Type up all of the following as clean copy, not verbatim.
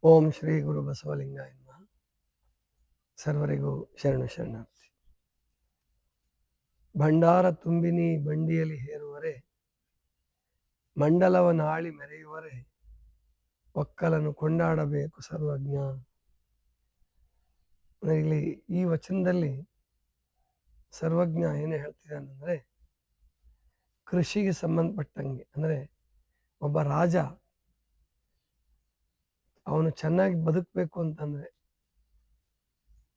ಓಂ ಶ್ರೀ ಗುರು ಬಸವಲಿಂಗಾಯ ನಮಃ. ಸರ್ವರಿಗೂ ಶರಣು ಶರಣಾರ್ಥಿ. ಭಂಡಾರ ತುಂಬಿನಿ ಬಂಡಿಯಲ್ಲಿ ಹೇರುವರೆ, ಮಂಡಲವ ನಾಳಿ ಮೆರೆಯುವರೆ, ಒಕ್ಕಲನ್ನು ಕೊಂಡಾಡಬೇಕು ಸರ್ವಜ್ಞ. ಇಲ್ಲಿ ಈ ವಚನದಲ್ಲಿ ಸರ್ವಜ್ಞ ಏನು ಹೇಳ್ತಿದ್ದಾನಂದ್ರೆ, ಕೃಷಿಗೆ ಸಂಬಂಧಪಟ್ಟಂಗೆ, ಅಂದರೆ ಒಬ್ಬ ರಾಜ ಅವನು ಚೆನ್ನಾಗಿ ಬದುಕಬೇಕು ಅಂತಂದ್ರೆ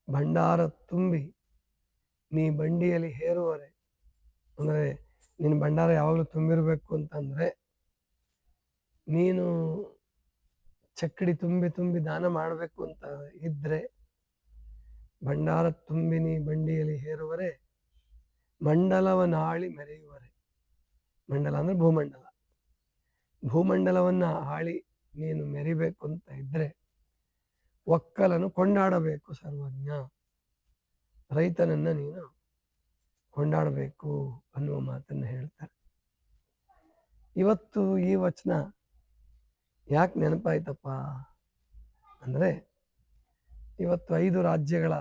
ಭಂಡಾರ ತುಂಬಿ ನೀ ಬಂಡಿಯಲ್ಲಿ ಹೇರುವರೆ, ಅಂದರೆ ನಿನ್ನ ಭಂಡಾರ ಯಾವಾಗಲೂ ತುಂಬಿರಬೇಕು ಅಂತಂದ್ರೆ ನೀನು ಚಕ್ಕಡಿ ತುಂಬಿ ತುಂಬಿ ದಾನ ಮಾಡಬೇಕು ಅಂತ ಇದ್ರೆ, ಭಂಡಾರ ತುಂಬಿ ನೀ ಬಂಡಿಯಲ್ಲಿ ಹೇರುವರೆ, ಮಂಡಲವ ನಾಳಿ ಮೆರೆಯುವರೆ. ಮಂಡಲ ಅಂದ್ರೆ ಭೂಮಂಡಲ, ಭೂಮಂಡಲವನ್ನ ಆಳಿ ನೀನು ಮೆರಿಬೇಕು ಅಂತ ಇದ್ರೆ, ಒಕ್ಕಲನ್ನು ಕೊಂಡಾಡಬೇಕು ಸರ್ವಜ್ಞ, ರೈತನನ್ನ ನೀನು ಕೊಂಡಾಡಬೇಕು ಅನ್ನುವ ಮಾತನ್ನು ಹೇಳ್ತಾರೆ. ಇವತ್ತು ಈ ವಚನ ಯಾಕೆ ನೆನಪಾಯ್ತಪ್ಪ ಅಂದ್ರೆ, ಇವತ್ತು 5 ರಾಜ್ಯಗಳ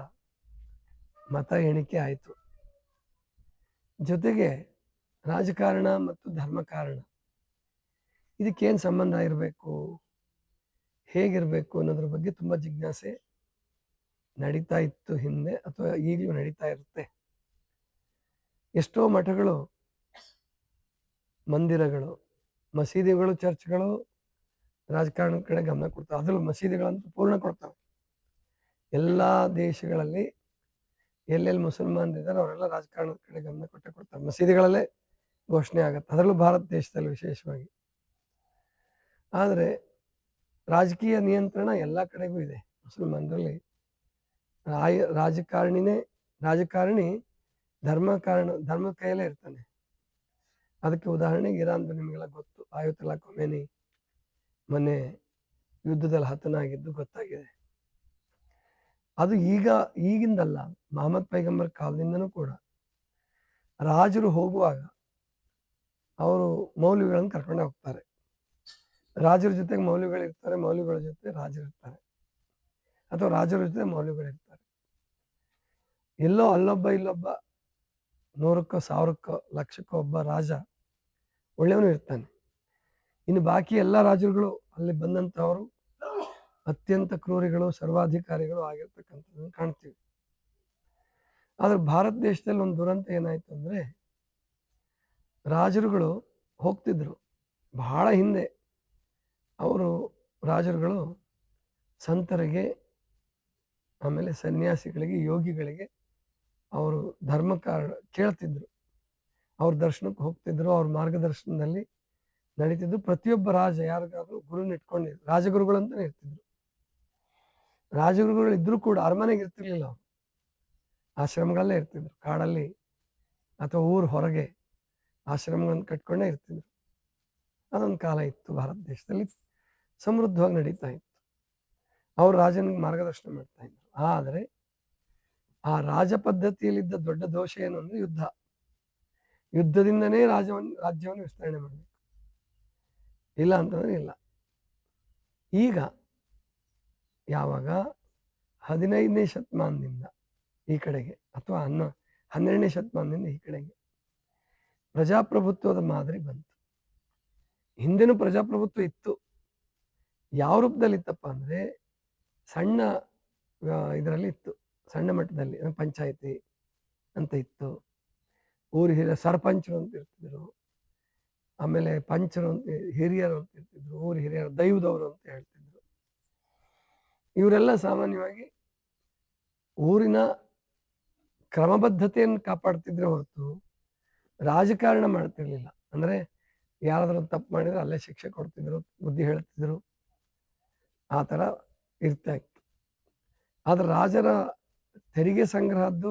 ಮತ ಎಣಿಕೆ ಆಯಿತು. ಜೊತೆಗೆ ರಾಜಕಾರಣ ಮತ್ತು ಧರ್ಮಕಾರಣ ಇದಕ್ಕೇನು ಸಂಬಂಧ ಇರಬೇಕು, ಹೇಗಿರಬೇಕು ಅನ್ನೋದ್ರ ಬಗ್ಗೆ ತುಂಬ ಜಿಜ್ಞಾಸೆ ನಡೀತಾ ಇತ್ತು ಹಿಂದೆ, ಅಥವಾ ಈಗಲೂ ನಡೀತಾ ಇರುತ್ತೆ. ಎಷ್ಟೋ ಮಠಗಳು, ಮಂದಿರಗಳು, ಮಸೀದಿಗಳು, ಚರ್ಚ್ಗಳು ರಾಜಕಾರಣದ ಕಡೆ ಗಮನ ಕೊಡ್ತಾವೆ. ಅದರಲ್ಲೂ ಮಸೀದಿಗಳಂತೂ ಪೂರ್ಣ ಕೊಡ್ತವೆ. ಎಲ್ಲ ದೇಶಗಳಲ್ಲಿ ಎಲ್ಲೆಲ್ಲಿ ಮುಸಲ್ಮಾನರಿದ್ದಾರೆ ಅವರೆಲ್ಲ ರಾಜಕಾರಣದ ಕಡೆ ಗಮನ ಕೊಡ್ತಾರೆ. ಮಸೀದಿಗಳಲ್ಲೇ ಘೋಷಣೆ ಆಗುತ್ತೆ, ಅದರಲ್ಲೂ ಭಾರತ ದೇಶದಲ್ಲಿ ವಿಶೇಷವಾಗಿ. ಆದರೆ ರಾಜಕೀಯ ನಿಯಂತ್ರಣ ಎಲ್ಲ ಕಡೆಗೂ ಇದೆ. ಮುಸಲ್ಮಾನರಲ್ಲಿ ರಾಜಕಾರಣಿ ಧರ್ಮದ ಕೈಯಲ್ಲೇ ಇರ್ತಾನೆ. ಅದಕ್ಕೆ ಉದಾಹರಣೆಗೆ ಇರಾನ್ ನಿಮಗೆಲ್ಲ ಗೊತ್ತು. ಆಯತುಲ್ಲಾ ಖೊಮೇನಿ ಮೊನ್ನೆ ಯುದ್ಧದಲ್ಲಿ ಹತನಾಗಿದ್ದು ಗೊತ್ತಾಗಿದೆ. ಅದು ಈಗಿಂದಲ್ಲ, ಮಹಮ್ಮದ್ ಪೈಗಂಬರ್ ಕಾಲದಿಂದನೂ ಕೂಡ ರಾಜರು ಹೋಗುವಾಗ ಅವರು ಮೌಲ್ವಿಗಳನ್ನು ಕರ್ಕೊಂಡೇ ಹೋಗ್ತಾರೆ. ರಾಜರ ಜೊತೆಗೆ ಮೌಲ್ವಿಗಳಿರ್ತಾರೆ, ಮೌಲ್ವಿಗಳ ಜೊತೆ ರಾಜರಿರ್ತಾರೆ, ಅಥವಾ ರಾಜರ ಜೊತೆ ಮೌಲ್ವಿಗಳಿರ್ತಾರೆ. ಎಲ್ಲೋ ಅಲ್ಲೊಬ್ಬ ಇಲ್ಲೊಬ್ಬ, 100ಕ್ಕೋ 1000ಕ್ಕೋ ಲಕ್ಷಕ್ಕೋ ಒಬ್ಬ ರಾಜ ಒಳ್ಳೆಯವನು ಇರ್ತಾನೆ. ಇನ್ನು ಬಾಕಿ ಎಲ್ಲ ರಾಜರುಗಳು ಅಲ್ಲಿ ಬಂದಂಥವರು ಅತ್ಯಂತ ಕ್ರೂರಿಗಳು, ಸರ್ವಾಧಿಕಾರಿಗಳು ಆಗಿರ್ತಕ್ಕಂಥದ್ದನ್ನು ಕಾಣ್ತೀವಿ. ಆದ್ರೆ ಭಾರತ ದೇಶದಲ್ಲಿ ಒಂದು ದುರಂತ ಏನಾಯ್ತು ಅಂದ್ರೆ, ರಾಜರುಗಳು ಹೋಗ್ತಿದ್ರು ಬಹಳ ಹಿಂದೆ. ರಾಜರುಗಳು ಸಂತರಿಗೆ, ಆಮೇಲೆ ಸನ್ಯಾಸಿಗಳಿಗೆ, ಯೋಗಿಗಳಿಗೆ ಅವರು ಧರ್ಮಕಾರಣ ಕೇಳ್ತಿದ್ರು, ಅವ್ರ ದರ್ಶನಕ್ಕೆ ಹೋಗ್ತಿದ್ರು, ಅವ್ರ ಮಾರ್ಗದರ್ಶನದಲ್ಲಿ ನಡೀತಿದ್ರು. ಪ್ರತಿಯೊಬ್ಬ ರಾಜ ಯಾರಿಗಾದ್ರೂ ಗುರುನ ಇಟ್ಕೊಂಡಿದ್ರು, ರಾಜಗುರುಗಳಂತಾನೆ ಇರ್ತಿದ್ರು. ರಾಜಗುರುಗಳು ಇದ್ರೂ ಕೂಡ ಅರಮನೆಗೆ ಇರ್ತಿರ್ಲಿಲ್ಲ, ಅವರು ಆಶ್ರಮಗಳಲ್ಲೇ ಇರ್ತಿದ್ರು. ಕಾಡಲ್ಲಿ ಅಥವಾ ಊರ ಹೊರಗೆ ಆಶ್ರಮಗಳನ್ನು ಕಟ್ಕೊಂಡೇ ಇರ್ತಿದ್ರು. ಅದೊಂದು ಕಾಲ ಇತ್ತು ಭಾರತ ದೇಶದಲ್ಲಿ, ಸಮೃದ್ಧವಾಗಿ ನಡೀತಾ ಇತ್ತು. ಅವರು ರಾಜನಿಗೆ ಮಾರ್ಗದರ್ಶನ ಮಾಡ್ತಾ ಇದ್ರು. ಆದರೆ ಆ ರಾಜ ಪದ್ಧತಿಯಲ್ಲಿದ್ದ ದೊಡ್ಡ ದೋಷ ಏನು ಅಂದ್ರೆ ಯುದ್ಧದಿಂದನೇ ರಾಜ್ಯವನ್ನು ವಿಸ್ತರಣೆ ಮಾಡಬೇಕು, ಇಲ್ಲ ಅಂತಂದ್ರೆ ಇಲ್ಲ. ಈಗ ಯಾವಾಗ 15ನೇ ಶತಮಾನದಿಂದ ಈ ಕಡೆಗೆ, ಅಥವಾ 12ನೇ ಶತಮಾನದಿಂದ ಈ ಕಡೆಗೆ ಪ್ರಜಾಪ್ರಭುತ್ವದ ಮಾದರಿ ಬಂತು. ಹಿಂದೆನೂ ಪ್ರಜಾಪ್ರಭುತ್ವ ಇತ್ತು. ಯಾವ ರೂಪದಲ್ಲಿ ಇತ್ತಪ್ಪ ಅಂದ್ರೆ, ಸಣ್ಣ ಇದರಲ್ಲಿ ಇತ್ತು, ಸಣ್ಣ ಮಟ್ಟದಲ್ಲಿ. ಪಂಚಾಯತಿ ಅಂತ ಇತ್ತು, ಊರು ಹಿರಿಯ ಸರ್ಪಂಚರು ಅಂತ ಇರ್ತಿದ್ರು, ಆಮೇಲೆ ಪಂಚರು ಅಂತ, ಹಿರಿಯರು ಅಂತ ಇರ್ತಿದ್ರು, ಊರು ಹಿರಿಯರು, ದೈವದವರು ಅಂತ ಹೇಳ್ತಿದ್ರು. ಇವರೆಲ್ಲ ಸಾಮಾನ್ಯವಾಗಿ ಊರಿನ ಕ್ರಮಬದ್ಧತೆಯನ್ನು ಕಾಪಾಡ್ತಿದ್ರೆ ಹೊರತು ರಾಜಕಾರಣ ಮಾಡ್ತಿರ್ಲಿಲ್ಲ. ಅಂದ್ರೆ ಯಾರಾದ್ರೂ ತಪ್ಪು ಮಾಡಿದ್ರೆ ಅಲ್ಲೇ ಶಿಕ್ಷೆ ಕೊಡ್ತಿದ್ರು, ಬುದ್ಧಿ ಹೇಳ್ತಿದ್ರು, ಆ ಥರ ಇರ್ತಾ ಇತ್ತು. ಆದ್ರೆ ರಾಜರ ತೆರಿಗೆ ಸಂಗ್ರಹದ್ದು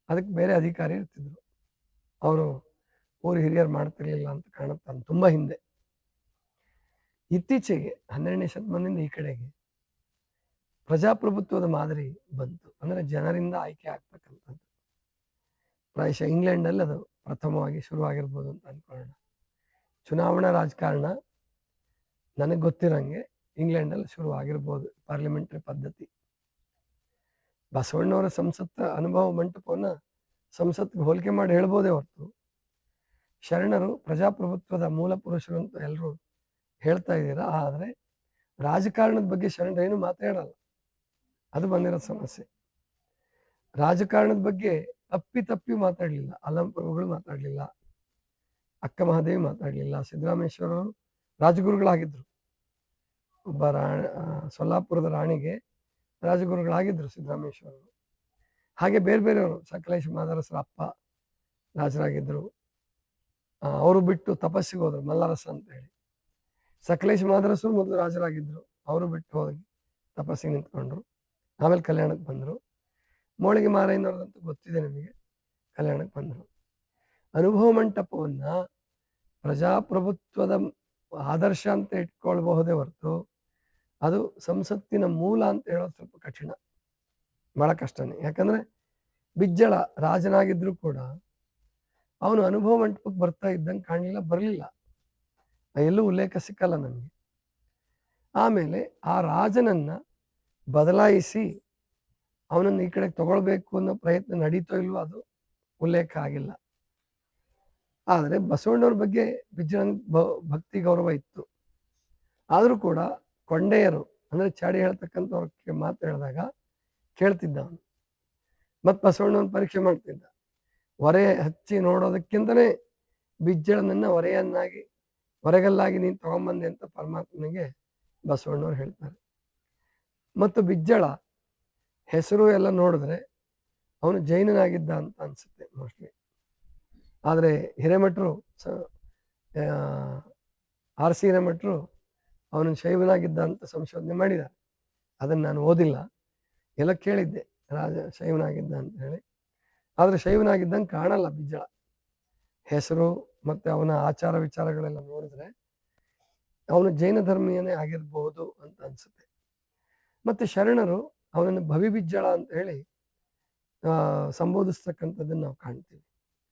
ಅದಕ್ಕೆ ಬೇರೆ ಅಧಿಕಾರಿ ಇರ್ತಿದ್ರು, ಅವರು ಊರು ಹಿರಿಯರು ಮಾಡ್ತಿರ್ಲಿಲ್ಲ ಅಂತ ಕಾಣುತ್ತಾನೆ ತುಂಬ ಹಿಂದೆ. ಇತ್ತೀಚೆಗೆ 12ನೇ ಶತಮಾನದಿಂದ ಈ ಕಡೆಗೆ ಪ್ರಜಾಪ್ರಭುತ್ವದ ಮಾದರಿ ಬಂತು. ಅಂದ್ರೆ ಜನರಿಂದ ಆಯ್ಕೆ ಆಗ್ತಕ್ಕಂಥದ್ದು. ಪ್ರಾಯಶಃ ಇಂಗ್ಲೆಂಡಲ್ಲಿ ಅದು ಪ್ರಥಮವಾಗಿ ಶುರುವಾಗಿರ್ಬೋದು ಅಂತ ಅನ್ಕೊಳ್ಳೋಣ. ಚುನಾವಣಾ ರಾಜಕಾರಣ ನನಗೆ ಗೊತ್ತಿರಂಗೆ ಇಂಗ್ಲೆಂಡಲ್ಲಿ ಶುರುವಾಗಿರ್ಬೋದು ಪಾರ್ಲಿಮೆಂಟರಿ ಪದ್ಧತಿ. ಬಸವಣ್ಣವರ ಸಂಸತ್ ಅನುಭವ ಮಂಟಪವನ್ನು ಸಂಸತ್ಗೆ ಹೋಲಿಕೆ ಮಾಡಿ ಹೇಳ್ಬೋದೇ ಹೊರತು ಶರಣರು ಪ್ರಜಾಪ್ರಭುತ್ವದ ಮೂಲ ಪುರುಷರು ಅಂತ ಎಲ್ಲರೂ ಹೇಳ್ತಾ ಇದ್ದೀರಾ. ಆದರೆ ರಾಜಕಾರಣದ ಬಗ್ಗೆ ಶರಣರು ಏನು ಮಾತಾಡಲ್ಲ. ಅದು ಬಂದಿರೋ ಸಮಸ್ಯೆ. ರಾಜಕಾರಣದ ಬಗ್ಗೆ ತಪ್ಪಿ ಮಾತಾಡಲಿಲ್ಲ. ಅಲ್ಲಂ ಪ್ರಭುಗಳು ಮಾತಾಡಲಿಲ್ಲ, ಅಕ್ಕ ಮಹಾದೇವಿ ಮಾತಾಡಲಿಲ್ಲ, ಸಿದ್ದರಾಮೇಶ್ವರರು ರಾಜಗುರುಗಳಾಗಿದ್ದರು. ಒಬ್ಬ ಸೊಲ್ಲಾಪುರದ ರಾಣಿಗೆ ರಾಜಗುರುಗಳಾಗಿದ್ದರು ಸಿದ್ದರಾಮೇಶ್ವರರು. ಹಾಗೆ ಬೇರೆ ಬೇರೆಯವರು, ಸಕಲೇಶ್ ಮಾದರಸರ ಅಪ್ಪ ರಾಜರಾಗಿದ್ದರು. ಅವರು ಬಿಟ್ಟು ತಪಸ್ಸಿಗೆ ಹೋದರು, ಮಲ್ಲರಸ ಅಂತ ಹೇಳಿ. ಸಕಲೇಶ್ ಮಾದರಸರು ಮೊದಲು ರಾಜರಾಗಿದ್ದರು, ಅವರು ಬಿಟ್ಟು ಹೋಗಿ ತಪಸ್ಸಿಗೆ ನಿಂತ್ಕೊಂಡ್ರು. ಆಮೇಲೆ ಕಲ್ಯಾಣಕ್ಕೆ ಬಂದರು. ಮೋಳಿಗೆ ಮಾರಯ್ಯನವ್ರದಂತೂ ಗೊತ್ತಿದೆ ನಿಮಗೆ, ಕಲ್ಯಾಣಕ್ಕೆ ಬಂದರು. ಅನುಭವ ಮಂಟಪವನ್ನು ಪ್ರಜಾಪ್ರಭುತ್ವದ ಆದರ್ಶ ಅಂತ ಇಟ್ಕೊಳ್ಬಹುದೇ ಹೊರತು ಅದು ಸಂಸತ್ತಿನ ಮೂಲ ಅಂತ ಹೇಳೋದು ಸ್ವಲ್ಪ ಕಠಿಣ, ಭಾಳ ಕಷ್ಟನೇ. ಯಾಕಂದರೆ ಬಿಜ್ಜಳ ರಾಜನಾಗಿದ್ದರೂ ಕೂಡ ಅವನು ಅನುಭವ ಮಂಟಪಕ್ಕೆ ಬರ್ತಾ ಇದ್ದಂಗೆ ಕಾಣಲಿಲ್ಲ, ಬರಲಿಲ್ಲ. ಎಲ್ಲೂ ಉಲ್ಲೇಖ ಸಿಕ್ಕಲ್ಲ ನಮಗೆ. ಆಮೇಲೆ ಆ ರಾಜನನ್ನು ಬದಲಾಯಿಸಿ ಅವನನ್ನು ಈ ಕಡೆಗೆ ತಗೊಳ್ಬೇಕು ಅನ್ನೋ ಪ್ರಯತ್ನ ನಡೀತೋ ಇಲ್ವೋ ಅದು ಉಲ್ಲೇಖ ಆಗಿಲ್ಲ. ಆದರೆ ಬಸವಣ್ಣವ್ರ ಬಗ್ಗೆ ಬಿಜ್ಜಳ ಭಕ್ತಿ ಗೌರವ ಇತ್ತು. ಆದರೂ ಕೂಡ ಕೊಂಡೆಯರು ಅಂದರೆ ಚಾಡಿ ಹೇಳ್ತಕ್ಕಂಥವ್ರಿಗೆ ಮಾತು ಹೇಳಿದಾಗ ಕೇಳ್ತಿದ್ದ ಅವನು. ಮತ್ತು ಬಸವಣ್ಣನ ಪರೀಕ್ಷೆ ಮಾಡ್ತಿದ್ದ. ಹೊರೆ ಹಚ್ಚಿ ನೋಡೋದಕ್ಕಿಂತಲೇ ಬಿಜ್ಜಳನನ್ನು ಹೊರೆಗಲ್ಲಾಗಿ ನೀನು ತಗೊಂಬಂದೆ ಅಂತ ಪರಮಾತ್ಮನಿಗೆ ಬಸವಣ್ಣವ್ರು ಹೇಳ್ತಾರೆ. ಮತ್ತು ಬಿಜ್ಜಳ ಹೆಸರು ಎಲ್ಲ ನೋಡಿದ್ರೆ ಅವನು ಜೈನನಾಗಿದ್ದ ಅಂತ ಅನಿಸುತ್ತೆ ಮೋಸ್ಟ್ಲಿ. ಆದರೆ ಹಿರೇಮಠರು ಆರ್ ಸಿ ಹಿರೇಮಠರು ಅವನು ಶೈವನಾಗಿದ್ದ ಅಂತ ಸಂಶೋಧನೆ ಮಾಡಿದ್ದಾರೆ. ಅದನ್ನು ನಾನು ಓದಿಲ್ಲ, ಎಲ್ಲ ಕೇಳಿದ್ದೆ ರಾಜ ಶೈವನಾಗಿದ್ದ ಅಂತ ಹೇಳಿ. ಆದರೆ ಶೈವನಾಗಿದ್ದಂಗೆ ಕಾಣಲ್ಲ ಬಿಜ್ಜಳ. ಹೆಸರು ಮತ್ತು ಅವನ ಆಚಾರ ವಿಚಾರಗಳೆಲ್ಲ ನೋಡಿದ್ರೆ ಅವನು ಜೈನ ಧರ್ಮೀಯನೇ ಆಗಿರ್ಬೋದು ಅಂತ ಅನಿಸುತ್ತೆ. ಮತ್ತು ಶರಣರು ಅವನನ್ನು ಭವಿಬಿಜ್ಜಳ ಅಂತ ಹೇಳಿ ಸಂಬೋಧಿಸ್ತಕ್ಕಂಥದ್ದನ್ನು ನಾವು ಕಾಣ್ತೀವಿ.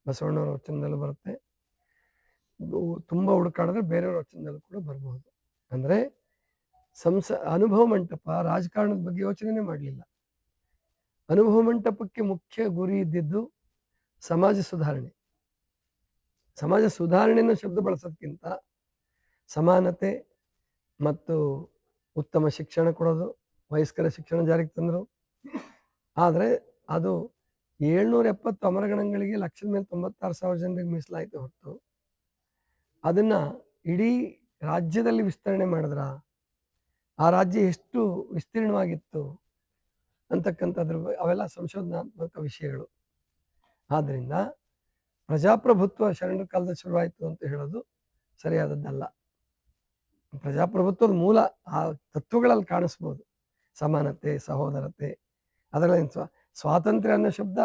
ಬಸವಣ್ಣವ್ರ ವಚನದಲ್ಲೂ ಬರುತ್ತೆ, ತುಂಬ ಹುಡುಕಾಡಿದ್ರೆ ಬೇರೆಯವ್ರ ವಚನದಲ್ಲೂ ಕೂಡ ಬರ್ಬೋದು. ಅಂದರೆ ಅನುಭವ ಮಂಟಪ ರಾಜಕಾರಣದ ಬಗ್ಗೆ ಯೋಚನೆ ಮಾಡಲಿಲ್ಲ. ಅನುಭವ ಮಂಟಪಕ್ಕೆ ಮುಖ್ಯ ಗುರಿ ಇದ್ದಿದ್ದು ಸಮಾಜ ಸುಧಾರಣೆ. ಸಮಾಜ ಸುಧಾರಣೆ ಅನ್ನೋ ಶಬ್ದ ಬಳಸೋದಕ್ಕಿಂತ ಸಮಾನತೆ ಮತ್ತು ಉತ್ತಮ ಶಿಕ್ಷಣ ಕೊಡೋದು, ವಯಸ್ಕರ ಶಿಕ್ಷಣ ಜಾರಿಗೆ ತಂದರು. ಆದರೆ ಅದು 770 ಅಮರಗಣಗಳಿಗೆ ಲಕ್ಷದ ಮೇಲೆ 96,000 ಜನರಿಗೆ ಮೀಸಲಾಯಿತು ಹೊರತು ಅದನ್ನು ಇಡೀ ರಾಜ್ಯದಲ್ಲಿ ವಿಸ್ತರಣೆ ಮಾಡಿದ್ರ ಆ ರಾಜ್ಯ ಎಷ್ಟು ವಿಸ್ತೀರ್ಣವಾಗಿತ್ತು ಅಂತಕ್ಕಂಥದ್ರ ಅವೆಲ್ಲ ಸಂಶೋಧನಾತ್ಮಕ ವಿಷಯಗಳು. ಆದ್ದರಿಂದ ಪ್ರಜಾಪ್ರಭುತ್ವ ಶರಣರ ಕಾಲದಲ್ಲಿ ಶುರುವಾಯಿತು ಅಂತ ಹೇಳೋದು ಸರಿಯಾದದ್ದಲ್ಲ. ಪ್ರಜಾಪ್ರಭುತ್ವದ ಮೂಲ ಆ ತತ್ವಗಳಲ್ಲಿ ಕಾಣಿಸ್ಬೋದು, ಸಮಾನತೆ, ಸಹೋದರತೆ. ಅದರಲ್ಲಿ ಸ್ವಾತಂತ್ರ್ಯ ಅನ್ನೋ ಶಬ್ದ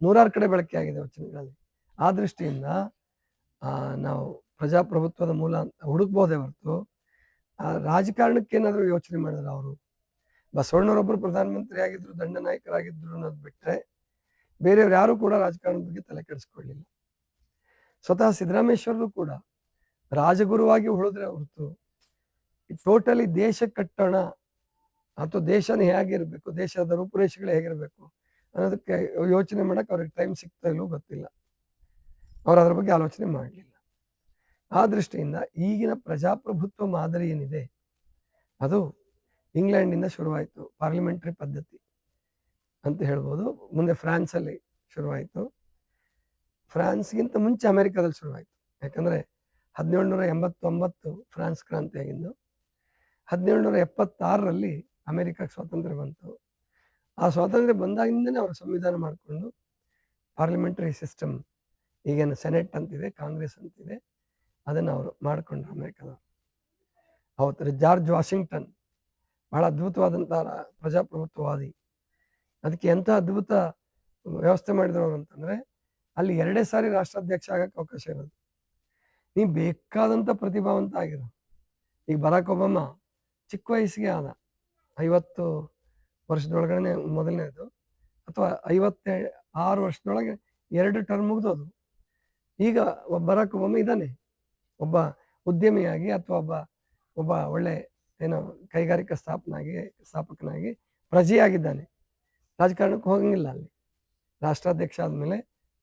100 ಕಡೆ ಬಳಕೆ ಆಗಿದೆ ವಚನಗಳಲ್ಲಿ. ಆ ದೃಷ್ಟಿಯಿಂದ ನಾವು ಪ್ರಜಾಪ್ರಭುತ್ವದ ಮೂಲ ಅಂತ ಹುಡುಕ್ಬೋದೇ ಹೊರತು ರಾಜಕಾರಣಕ್ಕೆ ಏನಾದರೂ ಯೋಚನೆ ಮಾಡಿದ್ರೆ ಅವರು ಬಸವಣ್ಣವರೊಬ್ಬರು ಪ್ರಧಾನಮಂತ್ರಿ ಆಗಿದ್ರು, ದಂಡನಾಯಕರಾಗಿದ್ರು ಅನ್ನೋದು ಬಿಟ್ಟರೆ ಬೇರೆಯವ್ರು ಯಾರೂ ಕೂಡ ರಾಜಕಾರಣದ ಬಗ್ಗೆ ತಲೆ ಕೆಡಿಸ್ಕೊಳ್ಳಿಲ್ಲ. ಸ್ವತಃ ಸಿದ್ದರಾಮೇಶ್ವರರು ಕೂಡ ರಾಜಗುರುವಾಗಿ ಉಳಿದ್ರೆ ಹೊರತು ಟೋಟಲಿ ದೇಶ ಕಟ್ಟೋಣ ಅಥವಾ ದೇಶನ ಹೇಗಿರಬೇಕು, ದೇಶದ ರೂಪುರೇಷೆಗಳು ಹೇಗಿರಬೇಕು ಅನ್ನೋದಕ್ಕೆ ಯೋಚನೆ ಮಾಡೋಕ್ಕೆ ಅವ್ರಿಗೆ ಟೈಮ್ ಸಿಗ್ತಾ ಇಲ್ಲವೋ ಗೊತ್ತಿಲ್ಲ. ಅವ್ರು ಅದ್ರ ಬಗ್ಗೆ ಆಲೋಚನೆ ಮಾಡಲಿಲ್ಲ. ಆ ದೃಷ್ಟಿಯಿಂದ ಈಗಿನ ಪ್ರಜಾಪ್ರಭುತ್ವ ಮಾದರಿ ಏನಿದೆ ಅದು ಇಂಗ್ಲೆಂಡಿಂದ ಶುರುವಾಯಿತು, ಪಾರ್ಲಿಮೆಂಟರಿ ಪದ್ಧತಿ ಅಂತ ಹೇಳ್ಬೋದು. ಮುಂದೆ ಫ್ರಾನ್ಸಲ್ಲಿ ಶುರುವಾಯಿತು. ಫ್ರಾನ್ಸ್ಗಿಂತ ಮುಂಚೆ ಅಮೆರಿಕಾದಲ್ಲಿ ಶುರುವಾಯಿತು. ಯಾಕಂದರೆ 1789 ಫ್ರಾನ್ಸ್ ಕ್ರಾಂತಿ ಆಗಿದ್ದು, 1776ರಲ್ಲಿ ಅಮೆರಿಕಕ್ಕೆ ಸ್ವಾತಂತ್ರ್ಯ ಬಂತು. ಆ ಸ್ವಾತಂತ್ರ್ಯ ಬಂದಾಗಿಂದನೇ ಅವರು ಸಂವಿಧಾನ ಮಾಡಿಕೊಂಡು ಪಾರ್ಲಿಮೆಂಟರಿ ಸಿಸ್ಟಮ್, ಈಗೇನು ಸೆನೆಟ್ ಅಂತಿದೆ, ಕಾಂಗ್ರೆಸ್ ಅಂತಿದೆ, ಅದನ್ನು ಅವರು ಮಾಡಿಕೊಂಡ್ರು ಅಮೆರಿಕದವರು. ಅವತ್ತು ಜಾರ್ಜ್ ವಾಷಿಂಗ್ಟನ್ ಬಹಳ ಅದ್ಭುತವಾದಂಥ ಪ್ರಜಾಪ್ರಭುತ್ವವಾದಿ. ಅದಕ್ಕೆ ಎಂಥ ಅದ್ಭುತ ವ್ಯವಸ್ಥೆ ಮಾಡಿದ್ರು ಅವರು ಅಂತಂದರೆ, ಅಲ್ಲಿ 2 ಸಾರಿ ರಾಷ್ಟ್ರಾಧ್ಯಕ್ಷ ಆಗೋಕ್ಕೆ ಅವಕಾಶ ಇರೋದು. ನೀವು ಬೇಕಾದಂಥ ಪ್ರತಿಭಾವಂತ ಆಗಿರೋ. ಈಗ ಬರಾಕ್ ಒಬಾಮ ಚಿಕ್ಕ ವಯಸ್ಸಿಗೆ ಆದ, 50 ವರ್ಷದೊಳಗಡೆ ಮೊದಲನೇದು, ಅಥವಾ 56 ವರ್ಷದೊಳಗೆ 2 ಟರ್ಮ್ ಮುಗಿದೋದು. ಈಗ ಬರಾಕ್ ಒಬಾಮ ಇದ್ದಾನೆ, ಒಬ್ಬ ಉದ್ಯಮಿಯಾಗಿ ಅಥವಾ ಒಬ್ಬ ಒಳ್ಳೆ ಏನೋ ಕೈಗಾರಿಕಾ ಸ್ಥಾಪಕನಾಗಿ ಪ್ರಜೆಯಾಗಿದ್ದಾನೆ. ರಾಜಕಾರಣಕ್ಕೆ ಹೋಗಂಗಿಲ್ಲ. ಅಲ್ಲಿ ರಾಷ್ಟ್ರಾಧ್ಯಕ್ಷ ಆದಮೇಲೆ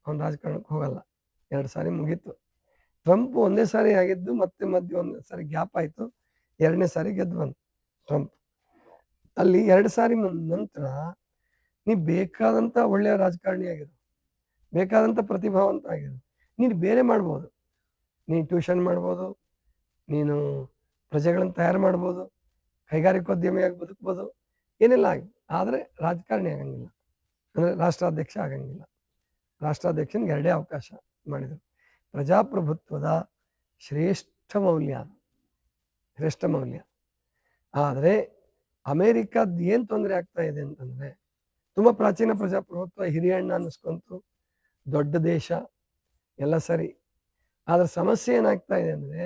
ಅವನು ರಾಜಕಾರಣಕ್ಕೆ ಹೋಗಲ್ಲ. 2 ಸಾರಿ ಮುಗೀತು. ಟ್ರಂಪ್ ಒಂದೇ ಸಾರಿ ಆಗಿದ್ದು, ಮತ್ತೆ ಮಧ್ಯೆ ಒಂದು ಸಾರಿ ಗ್ಯಾಪ್ ಆಯಿತು. 2ನೇ ಸಾರಿ ಗೆದ್ದು ಬಂದ ಟ್ರಂಪ್. ಅಲ್ಲಿ 2 ಸಾರಿ ನಂತರ ನೀ ಬೇಕಾದಂಥ ಒಳ್ಳೆಯ ರಾಜಕಾರಣಿ ಆಗಿರು, ಬೇಕಾದಂಥ ಪ್ರತಿಭಾವಂತ ಆಗಿರು, ನೀನು ಬೇರೆ ಮಾಡ್ಬೋದು. ನೀನು ಟ್ಯೂಷನ್ ಮಾಡ್ಬೋದು, ನೀನು ಪ್ರಜೆಗಳನ್ನು ತಯಾರು ಮಾಡ್ಬೋದು, ಕೈಗಾರಿಕೋದ್ಯಮಿಯಾಗಿ ಬದುಕ್ಬೋದು, ಏನೆಲ್ಲ ಆಗಿ. ಆದರೆ ರಾಜಕಾರಣಿ ಆಗಂಗಿಲ್ಲ, ಅಂದರೆ ರಾಷ್ಟ್ರಾಧ್ಯಕ್ಷ ಆಗಂಗಿಲ್ಲ. ರಾಷ್ಟ್ರಾಧ್ಯಕ್ಷನಿಗೆ 2 ಅವಕಾಶ ಮಾಡಿದರು. ಪ್ರಜಾಪ್ರಭುತ್ವದ ಶ್ರೇಷ್ಠ ಮೌಲ್ಯ. ಆದರೆ ಅಮೇರಿಕಾದ ಏನು ತೊಂದರೆ ಆಗ್ತಾ ಇದೆ ಅಂತಂದರೆ, ತುಂಬ ಪ್ರಾಚೀನ ಪ್ರಜಾಪ್ರಭುತ್ವ ಹಿರಿಯಣ್ಣ ಅನ್ನಿಸ್ಕೊಂತು, ದೊಡ್ಡ ದೇಶ ಎಲ್ಲ ಸರಿ. ಆದರೆ ಸಮಸ್ಯೆ ಏನಾಗ್ತಾ ಇದೆ ಅಂದರೆ,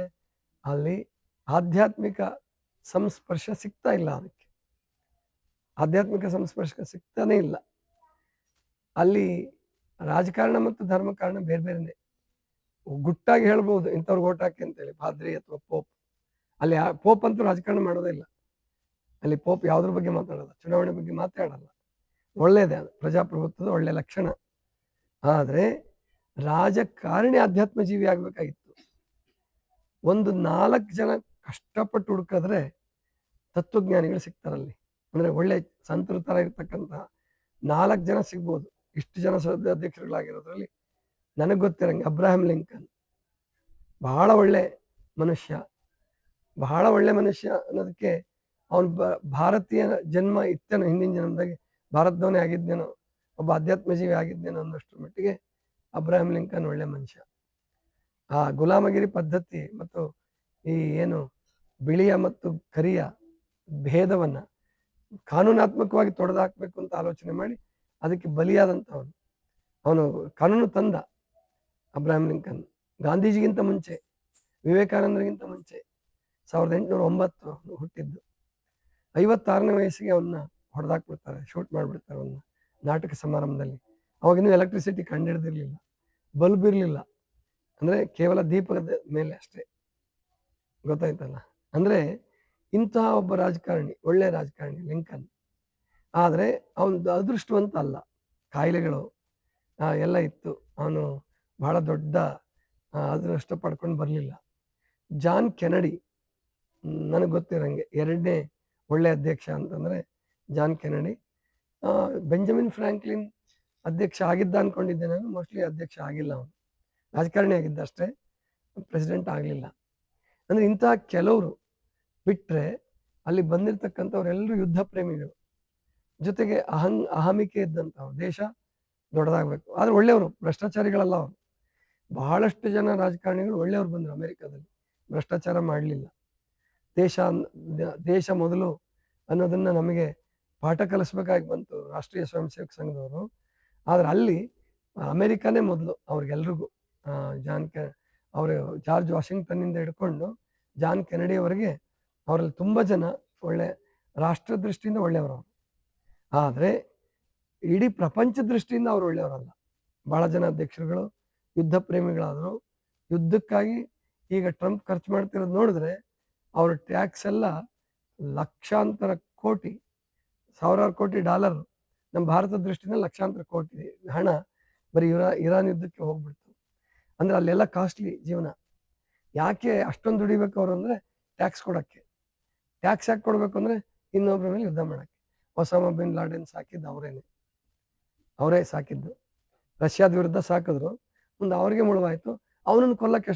ಅಲ್ಲಿ ಆಧ್ಯಾತ್ಮಿಕ ಸಂಸ್ಪರ್ಶ ಸಿಗ್ತಾ ಇಲ್ಲ. ಅದಕ್ಕೆ ಆಧ್ಯಾತ್ಮಿಕ ಸಂಸ್ಪರ್ಶ ಸಿಗ್ತಾನೇ ಇಲ್ಲ. ಅಲ್ಲಿ ರಾಜಕಾರಣ ಮತ್ತು ಧರ್ಮಕಾರಣ ಬೇರೆ ಬೇರೆನೆ. ಗುಟ್ಟಾಗಿ ಹೇಳ್ಬೋದು ಇಂಥವ್ರಿಗೆ ಓಟ್ ಹಾಕಿ ಅಂತೇಳಿ, ಪಾದ್ರಿ ಅಥವಾ ಪೋಪ್. ಅಲ್ಲಿ ಪೋಪ್ ಅಂತೂ ರಾಜಕಾರಣ ಮಾಡೋದೇ ಇಲ್ಲ. ಅಲ್ಲಿ ಪೋಪ್ ಯಾವುದ್ರ ಬಗ್ಗೆ ಮಾತಾಡಲ್ಲ, ಚುನಾವಣೆ ಬಗ್ಗೆ ಮಾತಾಡಲ್ಲ. ಒಳ್ಳೇದೇ, ಅದು ಪ್ರಜಾಪ್ರಭುತ್ವದ ಒಳ್ಳೆ ಲಕ್ಷಣ. ಆದರೆ ರಾಜಕಾರಣಿ ಆಧ್ಯಾತ್ಮ ಜೀವಿ ಆಗಬೇಕಾಗಿತ್ತು. ಒಂದು 4 ಜನ ಕಷ್ಟಪಟ್ಟು ಹುಡುಕಿದ್ರೆ ತತ್ವಜ್ಞಾನಿಗಳು ಸಿಗ್ತಾರಲ್ಲಿ. ಅಂದರೆ ಒಳ್ಳೆ ಸಂತರ ಥರ ಇರ್ತಕ್ಕಂಥ 4 ಜನ ಸಿಗ್ಬೋದು. ಇಷ್ಟು ಜನ ಅಧ್ಯಕ್ಷರುಗಳಾಗಿರೋದ್ರಲ್ಲಿ ನನಗೆ ಗೊತ್ತಿರಂಗೆ ಅಬ್ರಹಾಂ ಲಿಂಕನ್ ಬಹಳ ಒಳ್ಳೆ ಮನುಷ್ಯ. ಅನ್ನೋದಕ್ಕೆ ಅವನು ಭಾರತೀಯ ಜನ್ಮ ಇತ್ತೇನೋ, ಹಿಂದಿನ ಜನ್ಮದಾಗೆ ಭಾರತದವನೇ ಆಗಿದ್ದೇನೋ, ಒಬ್ಬ ಅಧ್ಯಾತ್ಮಜೀವಿ ಆಗಿದ್ದೇನೋ ಅನ್ನೋಷ್ಟರ ಮಟ್ಟಿಗೆ ಅಬ್ರಹಾಂ ಲಿಂಕನ್ ಒಳ್ಳೆ ಮನುಷ್ಯ. ಆ ಗುಲಾಮಗಿರಿ ಪದ್ಧತಿ ಮತ್ತು ಈ ಏನು ಬಿಳಿಯ ಮತ್ತು ಕರಿಯ ಭೇದವನ್ನು ಕಾನೂನಾತ್ಮಕವಾಗಿ ತೊಡೆದುಹಾಕಬೇಕು ಅಂತ ಆಲೋಚನೆ ಮಾಡಿ ಅದಕ್ಕೆ ಬಲಿಯಾದಂಥವನು. ಅವನು ಕಾನೂನು ತಂದ ಅಬ್ರಹಾಂ ಲಿಂಕನ್. ಗಾಂಧೀಜಿಗಿಂತ ಮುಂಚೆ, ವಿವೇಕಾನಂದರಿಗಿಂತ ಮುಂಚೆ 1809 ಹುಟ್ಟಿದ್ದು. 56ನೇ ವಯಸ್ಸಿಗೆ ಅವನ್ನ ಹೊಡೆದಾಕ್ಬಿಡ್ತಾರೆ, ಶೂಟ್ ಮಾಡಿಬಿಡ್ತಾರೆ ಅವನ್ನ ನಾಟಕ ಸಮಾರಂಭದಲ್ಲಿ. ಅವಾಗಿನ್ನೂ ಎಲೆಕ್ಟ್ರಿಸಿಟಿ ಕಂಡುಹಿಡ್ದಿರ್ಲಿಲ್ಲ, ಬಲ್ಬ್ ಇರಲಿಲ್ಲ, ಅಂದರೆ ಕೇವಲ ದೀಪದ ಮೇಲೆ ಅಷ್ಟೇ. ಗೊತ್ತಾಯ್ತಲ್ಲ? ಅಂದರೆ ಇಂತಹ ಒಬ್ಬ ರಾಜಕಾರಣಿ, ಒಳ್ಳೆಯ ರಾಜಕಾರಣಿ ಲಿಂಕನ್. ಆದರೆ ಅವನು ಅದೃಷ್ಟವಂತ ಅಲ್ಲ, ಕಾಯಿಲೆಗಳು ಎಲ್ಲ ಇತ್ತು. ಅವನು ಬಹಳ ದೊಡ್ಡ ಅದೃಷ್ಟ ಪಡ್ಕೊಂಡು ಬರಲಿಲ್ಲ. ಜಾನ್ ಕೆನಡಿ ನನಗೆ ಗೊತ್ತಿರೋಂಗೆ 2ನೇ ಒಳ್ಳೆಯ ಅಧ್ಯಕ್ಷ ಅಂತಂದರೆ ಜಾನ್ ಕೆನಡಿ. ಬೆಂಜಮಿನ್ ಫ್ರಾಂಕ್ಲಿನ್ ಅಧ್ಯಕ್ಷ ಆಗಿದ್ದ ಅಂದ್ಕೊಂಡಿದ್ದೆ ನಾನು. ಮೋಸ್ಟ್ಲಿ ಅಧ್ಯಕ್ಷ ಆಗಿಲ್ಲ, ಅವನು ರಾಜಕಾರಣಿ ಆಗಿದ್ದ ಅಷ್ಟೇ, ಪ್ರೆಸಿಡೆಂಟ್ ಆಗಲಿಲ್ಲ. ಅಂದರೆ ಇಂತಹ ಕೆಲವರು ಬಿಟ್ಟರೆ ಅಲ್ಲಿ ಬಂದಿರತಕ್ಕಂಥವ್ರೆಲ್ಲರೂ ಯುದ್ಧ ಪ್ರೇಮಿಗಳು, ಜೊತೆಗೆ ಅಹಮಿಕೆ ಇದ್ದಂಥವ್ರು. ದೇಶ ದೊಡ್ಡದಾಗಬೇಕು, ಆದರೆ ಒಳ್ಳೆಯವರು, ಭ್ರಷ್ಟಾಚಾರಿಗಳಲ್ಲ ಅವರು. ಬಹಳಷ್ಟು ಜನ ರಾಜಕಾರಣಿಗಳು ಒಳ್ಳೆಯವ್ರು ಬಂದರು ಅಮೆರಿಕದಲ್ಲಿ, ಭ್ರಷ್ಟಾಚಾರ ಮಾಡಲಿಲ್ಲ. ದೇಶ ಮೊದಲು ಅನ್ನೋದನ್ನು ನಮಗೆ ಪಾಠ ಕಲಿಸ್ಬೇಕಾಗಿ ಬಂತು ರಾಷ್ಟ್ರೀಯ ಸ್ವಯಂ ಸೇವಕ ಸಂಘದವರು. ಆದರೆ ಅಲ್ಲಿ ಅಮೆರಿಕನೇ ಮೊದಲು ಅವ್ರಿಗೆಲ್ರಿಗೂ. ಅವರು ಜಾರ್ಜ್ ವಾಷಿಂಗ್ಟನ್ನಿಂದ ಹಿಡ್ಕೊಂಡು ಜಾನ್ ಕೆನಡಿಯವರೆಗೆ ಅವರಲ್ಲಿ ತುಂಬ ಜನ ಒಳ್ಳೆ ರಾಷ್ಟ್ರ ದೃಷ್ಟಿಯಿಂದ ಒಳ್ಳೆಯವರು. ಆದರೆ ಇಡೀ ಪ್ರಪಂಚ ದೃಷ್ಟಿಯಿಂದ ಅವರು ಒಳ್ಳೆಯವರಲ್ಲ. ಭಾಳ ಜನ ಅಧ್ಯಕ್ಷರುಗಳು ಯುದ್ಧ ಪ್ರೇಮಿಗಳಾದರು. ಯುದ್ಧಕ್ಕಾಗಿ ಈಗ ಟ್ರಂಪ್ ಖರ್ಚು ಮಾಡ್ತಿರೋದು ನೋಡಿದ್ರೆ, ಅವ್ರ ಟ್ಯಾಕ್ಸ್ ಎಲ್ಲ ಲಕ್ಷಾಂತರ ಕೋಟಿ, ಸಾವಿರಾರು ಕೋಟಿ ಡಾಲರ್. ನಮ್ಮ ಭಾರತ ದೃಷ್ಟಿಯಿಂದ ಲಕ್ಷಾಂತರ ಕೋಟಿ ಹಣ ಬರೀ ಇರಾನ್ ಯುದ್ಧಕ್ಕೆ ಹೋಗ್ಬಿಡ್ತು. ಅಂದರೆ ಅಲ್ಲೆಲ್ಲ ಕಾಸ್ಟ್ಲಿ ಜೀವನ. ಯಾಕೆ ಅಷ್ಟೊಂದು ದುಡಿಬೇಕು ಅವರು ಅಂದರೆ ಟ್ಯಾಕ್ಸ್ ಕೊಡೋಕ್ಕೆ. ಟ್ಯಾಕ್ಸ್ ಯಾಕೆ ಕೊಡಬೇಕು ಅಂದರೆ ಇನ್ನೊಬ್ಬರ ಮೇಲೆ ಯುದ್ಧ ಮಾಡೋಕ್ಕೆ. ಒಸಾಮಾ ಬಿನ್ ಲಾಡೆನ್ ಸಾಕಿದ್ದು ಅವರೇ ಸಾಕಿದ್ದು. ರಷ್ಯಾದ ವಿರುದ್ಧ ಸಾಕಿದ್ರು, ಮುಂದೆ ಅವ್ರಿಗೆ ಮುಳುವಾಯಿತು. ಅವನನ್ನು ಕೊಲ್ಲಕ್ಕೆ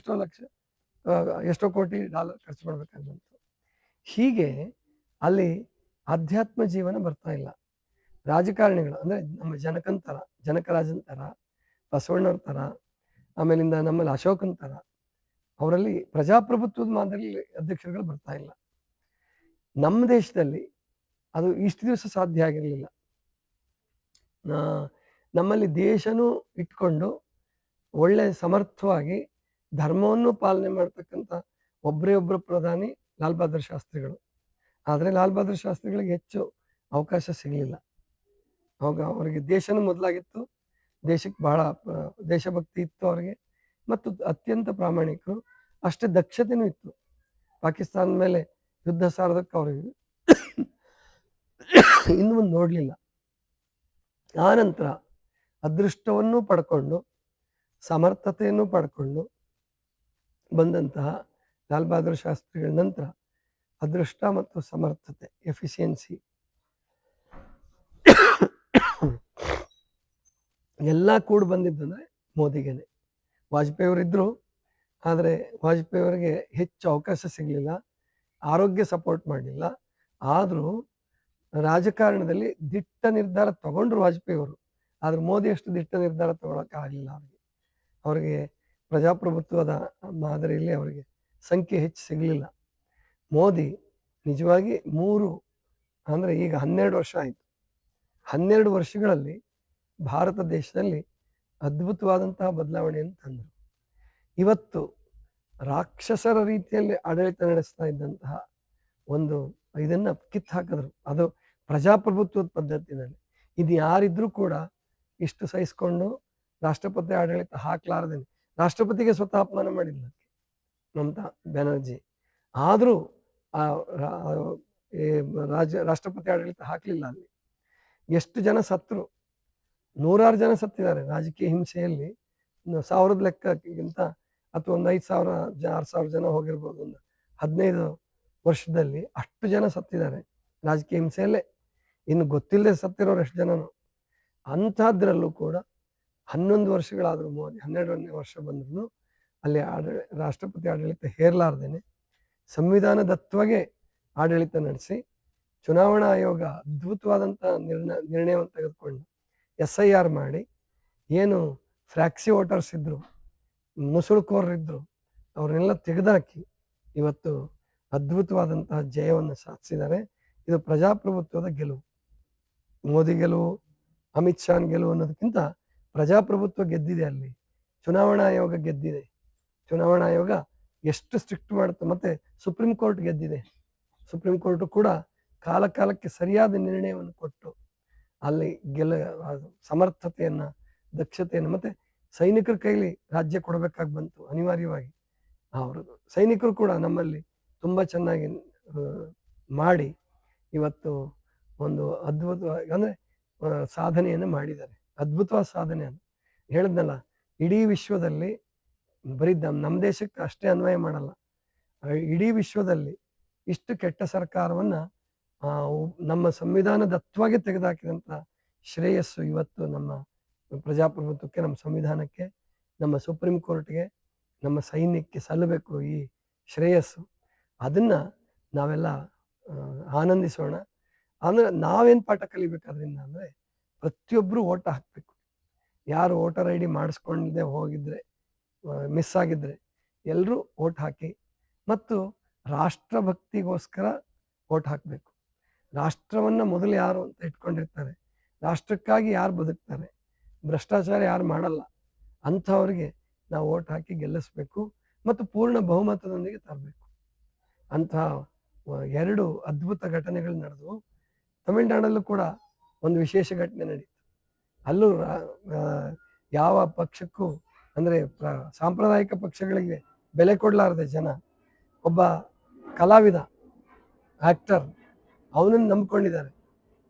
ಎಷ್ಟೋ ಕೋಟಿ ಡಾಲರ್ ಖರ್ಚು ಮಾಡಬೇಕಾದಂತು. ಹೀಗೆ ಅಲ್ಲಿ ಆಧ್ಯಾತ್ಮ ಜೀವನ ಬರ್ತಾ ಇಲ್ಲ. ರಾಜಕಾರಣಿಗಳು ಅಂದರೆ ನಮ್ಮ ಜನಕರಾಜನ್ ಥರ, ಬಸವಣ್ಣವ್ರ ಥರ, ಆಮೇಲಿಂದ ನಮ್ಮಲ್ಲಿ ಅಶೋಕನ್ ಥರ, ಅವರಲ್ಲಿ ಪ್ರಜಾಪ್ರಭುತ್ವದ ಮಾದರಿಯಲ್ಲಿ ಅಧ್ಯಕ್ಷರುಗಳು ಬರ್ತಾ ಇಲ್ಲ. ನಮ್ಮ ದೇಶದಲ್ಲಿ ಅದು ಇಷ್ಟು ದಿವಸ ಸಾಧ್ಯ ಆಗಿರಲಿಲ್ಲ. ನಮ್ಮಲ್ಲಿ ದೇಶನೂ ಇಟ್ಕೊಂಡು ಒಳ್ಳೆ ಸಮರ್ಥವಾಗಿ ಧರ್ಮವನ್ನು ಪಾಲನೆ ಮಾಡ್ತಕ್ಕಂಥ ಒಬ್ಬರು ಪ್ರಧಾನಿ ಲಾಲ್ ಬಹದ್ದೂರ್ ಶಾಸ್ತ್ರಿಗಳು. ಆದರೆ ಲಾಲ್ ಬಹದ್ದೂರ್ ಶಾಸ್ತ್ರಿಗಳಿಗೆ ಹೆಚ್ಚು ಅವಕಾಶ ಸಿಗಲಿಲ್ಲ. ಅವಾಗ ಅವರಿಗೆ ದೇಶನೂ ಮೊದಲಾಗಿತ್ತು, ದೇಶಕ್ಕೆ ಬಹಳ ದೇಶಭಕ್ತಿ ಇತ್ತು ಅವರಿಗೆ, ಮತ್ತು ಅತ್ಯಂತ ಪ್ರಾಮಾಣಿಕರು. ಅಷ್ಟೇ ದಕ್ಷತೆಯೂ ಇತ್ತು. ಪಾಕಿಸ್ತಾನದ ಮೇಲೆ ಯುದ್ಧ ಸಾರೋದಕ್ಕೆ ಅವ್ರಿಗೆ ಇನ್ನು ಮುಂದೆ ನೋಡಲಿಲ್ಲ. ಆ ನಂತರ ಅದೃಷ್ಟವನ್ನು ಪಡ್ಕೊಂಡು ಸಮರ್ಥತೆಯನ್ನು ಪಡ್ಕೊಂಡು ಬಂದಂತಹ ಲಾಲ್ ಬಹದ್ದೂರ್ ಶಾಸ್ತ್ರಿಗಳ ನಂತರ ಅದೃಷ್ಟ ಮತ್ತು ಸಮರ್ಥತೆ, ಎಫಿಷಿಯನ್ಸಿ ಎಲ್ಲ ಕೂಡ ಬಂದಿದ್ದಂದ್ರೆ ಮೋದಿಗೆನೆ. ವಾಜಪೇಯಿ ಅವರಿದ್ದರು, ಆದರೆ ವಾಜಪೇಯಿ ಅವರಿಗೆ ಹೆಚ್ಚು ಅವಕಾಶ ಸಿಗಲಿಲ್ಲ, ಆರೋಗ್ಯ ಸಪೋರ್ಟ್ ಮಾಡಲಿಲ್ಲ. ಆದರೂ ರಾಜಕಾರಣದಲ್ಲಿ ದಿಟ್ಟ ನಿರ್ಧಾರ ತಗೊಂಡ್ರು ವಾಜಪೇಯಿ ಅವರು. ಆದ್ರೆ ಮೋದಿ ಅಷ್ಟು ದಿಟ್ಟ ನಿರ್ಧಾರ ತಗೊಳಕ್ಕಾಗಲಿಲ್ಲ ಅವರಿಗೆ ಪ್ರಜಾಪ್ರಭುತ್ವದ ಮಾದರಿಯಲ್ಲಿ ಅವರಿಗೆ ಸಂಖ್ಯೆ ಹೆಚ್ಚು ಸಿಗಲಿಲ್ಲ. ಮೋದಿ ನಿಜವಾಗಿ ಅಂದರೆ ಈಗ 12 ವರ್ಷ ಆಯಿತು. 12 ವರ್ಷಗಳಲ್ಲಿ ಭಾರತ ದೇಶದಲ್ಲಿ ಅದ್ಭುತವಾದಂತಹ ಬದಲಾವಣೆಯನ್ನು ತಂದರು. ಇವತ್ತು ರಾಕ್ಷಸರ ರೀತಿಯಲ್ಲಿ ಆಡಳಿತ ನಡೆಸ್ತಾ ಇದ್ದಂತಹ ಒಂದು ಇದನ್ನು ಕಿತ್ತು ಹಾಕಿದ್ರು. ಅದು ಪ್ರಜಾಪ್ರಭುತ್ವದ ಪದ್ಧತಿನಲ್ಲಿ. ಇದು ಯಾರಿದ್ರೂ ಕೂಡ ಇಷ್ಟು ಸಹಿಸ್ಕೊಂಡು ರಾಷ್ಟ್ರಪತಿ ಆಡಳಿತ ಹಾಕ್ಲಾರ್ದೇನೆ, ರಾಷ್ಟ್ರಪತಿಗೆ ಸ್ವತಃ ಅಪಮಾನ ಮಾಡಿಲ್ಲ ಮಮತಾ ಬ್ಯಾನರ್ಜಿ. ಆದರೂ ರಾಷ್ಟ್ರಪತಿ ಆಡಳಿತ ಹಾಕಲಿಲ್ಲ. ಅಲ್ಲಿ ಎಷ್ಟು ಜನ ಸತ್ರು, 100 ಜನ ಸತ್ತಿದ್ದಾರೆ ರಾಜಕೀಯ ಹಿಂಸೆಯಲ್ಲಿ. 1000 ಲೆಕ್ಕಕ್ಕಿಂತ ಅಥವಾ ಒಂದು 5,000 6,000 ಜನ ಹೋಗಿರ್ಬೋದು. ಒಂದು 15 ವರ್ಷದಲ್ಲಿ ಅಷ್ಟು ಜನ ಸತ್ತಿದ್ದಾರೆ ರಾಜಕೀಯ ಹಿಂಸೆಯಲ್ಲೇ. ಇನ್ನು ಗೊತ್ತಿಲ್ಲದೆ ಸತ್ತಿರೋರು ಎಷ್ಟು ಜನನು. ಅಂಥದ್ರಲ್ಲೂ ಕೂಡ 11 ವರ್ಷಗಳಾದರೂ ಮೋದಿ 12ನೇ ವರ್ಷ ಬಂದ್ರು ಅಲ್ಲಿ ರಾಷ್ಟ್ರಪತಿ ಆಡಳಿತ ಹೇರಲಾರ್ದೇನೆ ಸಂವಿಧಾನದತ್ವಗೆ ಆಡಳಿತ ನಡೆಸಿ ಚುನಾವಣಾ ಆಯೋಗ ಅದ್ಭುತವಾದಂತಹ ನಿರ್ಣಯವನ್ನು ತೆಗೆದುಕೊಂಡು SIR ಮಾಡಿ ಏನು ಫ್ರಾಕ್ಸಿ ವೋಟರ್ಸ್ ಇದ್ರು, ನುಸುಳುಕೋರರಿದ್ರು, ಅವ್ರನ್ನೆಲ್ಲ ತೆಗೆದುಹಾಕಿ ಇವತ್ತು ಅದ್ಭುತವಾದಂತಹ ಜಯವನ್ನು ಸಾಧಿಸಿದ್ದಾರೆ. ಇದು ಪ್ರಜಾಪ್ರಭುತ್ವದ ಗೆಲುವು. ಮೋದಿ ಗೆಲುವು, ಅಮಿತ್ ಶಾನ್ ಗೆಲುವು ಅನ್ನೋದಕ್ಕಿಂತ ಪ್ರಜಾಪ್ರಭುತ್ವ ಗೆದ್ದಿದೆ. ಅಲ್ಲಿ ಚುನಾವಣಾ ಆಯೋಗ ಗೆದ್ದಿದೆ. ಚುನಾವಣಾ ಆಯೋಗ ಎಷ್ಟು ಸ್ಟ್ರಿಕ್ಟ್ ಮಾಡುತ್ತೆ. ಮತ್ತೆ ಸುಪ್ರೀಂ ಕೋರ್ಟ್ ಗೆದ್ದಿದೆ. ಸುಪ್ರೀಂ ಕೋರ್ಟ್ ಕೂಡ ಕಾಲಕ್ಕೆ ಸರಿಯಾದ ನಿರ್ಣಯವನ್ನು ಕೊಟ್ಟು ಅಲ್ಲಿ ಸಮರ್ಥತೆಯನ್ನ, ದಕ್ಷತೆಯನ್ನು, ಮತ್ತೆ ಸೈನಿಕರ ಕೈಲಿ ರಾಜ್ಯ ಕೊಡಬೇಕಾಗಿ ಬಂತು ಅನಿವಾರ್ಯವಾಗಿ. ಅವರು ಸೈನಿಕರು ಕೂಡ ನಮ್ಮಲ್ಲಿ ತುಂಬ ಚೆನ್ನಾಗಿ ಮಾಡಿ ಇವತ್ತು ಒಂದು ಅದ್ಭುತವಾಗಿ ಅಂದರೆ ಸಾಧನೆಯನ್ನು ಮಾಡಿದ್ದಾರೆ. ಅದ್ಭುತವಾದ ಸಾಧನೆ ಅಂತ ಹೇಳಿದ್ನಲ್ಲ. ಇಡೀ ವಿಶ್ವದಲ್ಲಿ ಬರೀ ನಮ್ಮ ದೇಶಕ್ಕೆ ಅಷ್ಟೇ ಅನ್ವಯ ಮಾಡಲ್ಲ, ಇಡೀ ವಿಶ್ವದಲ್ಲಿ ಇಷ್ಟು ಕೆಟ್ಟ ಸರ್ಕಾರವನ್ನು ನಮ್ಮ ಸಂವಿಧಾನದತ್ವಗೆ ತೆಗೆದುಹಾಕಿದಂಥ ಶ್ರೇಯಸ್ಸು ಇವತ್ತು ನಮ್ಮ ಪ್ರಜಾಪ್ರಭುತ್ವಕ್ಕೆ, ನಮ್ಮ ಸಂವಿಧಾನಕ್ಕೆ, ನಮ್ಮ ಸುಪ್ರೀಂ ಕೋರ್ಟ್ಗೆ, ನಮ್ಮ ಸೈನ್ಯಕ್ಕೆ ಸಲ್ಲಬೇಕು ಈ ಶ್ರೇಯಸ್ಸು. ಅದನ್ನು ನಾವೆಲ್ಲ ಆನಂದಿಸೋಣ. ಅಂದರೆ ನಾವೇನು ಪಾಠ ಕಲಿಬೇಕಾದ್ರಿಂದ ಅಂದರೆ ಪ್ರತಿಯೊಬ್ಬರು ಓಟ ಹಾಕಬೇಕು. ಯಾರು ವೋಟರ್ ID ಮಾಡಿಸ್ಕೊಂಡೇ ಹೋಗಿದ್ರೆ, ಮಿಸ್ ಆಗಿದ್ರೆ ಎಲ್ಲರೂ ಓಟ್ ಹಾಕಿ ಮತ್ತು ರಾಷ್ಟ್ರಭಕ್ತಿಗೋಸ್ಕರ ಓಟ್ ಹಾಕಬೇಕು. ರಾಷ್ಟ್ರವನ್ನು ಮೊದಲು ಯಾರು ಅಂತ ಇಟ್ಕೊಂಡಿರ್ತಾರೆ, ರಾಷ್ಟ್ರಕ್ಕಾಗಿ ಯಾರು ಬದುಕ್ತಾರೆ, ಭ್ರಷ್ಟಾಚಾರ ಯಾರು ಮಾಡಲ್ಲ ಅಂಥವ್ರಿಗೆ ನಾವು ಓಟ್ ಹಾಕಿ ಗೆಲ್ಲಿಸ್ಬೇಕು ಮತ್ತು ಪೂರ್ಣ ಬಹುಮತದೊಂದಿಗೆ ತರಬೇಕು. ಅಂತಹ 2 ಅದ್ಭುತ ಘಟನೆಗಳು ನಡೆದವು. ತಮಿಳುನಾಡಲ್ಲೂ ಕೂಡ ಒಂದು ವಿಶೇಷ ಘಟನೆ ನಡೀತು. ಅಲ್ಲೂ ಯಾವ ಪಕ್ಷಕ್ಕೂ ಅಂದರೆ ಸಾಂಪ್ರದಾಯಿಕ ಪಕ್ಷಗಳಿಗೆ ಬೆಲೆ ಕೊಡಲಾರದೆ ಜನ ಒಬ್ಬ ಕಲಾವಿದ, ಆಕ್ಟರ್, ಅವನನ್ನು ನಂಬ್ಕೊಂಡಿದ್ದಾರೆ.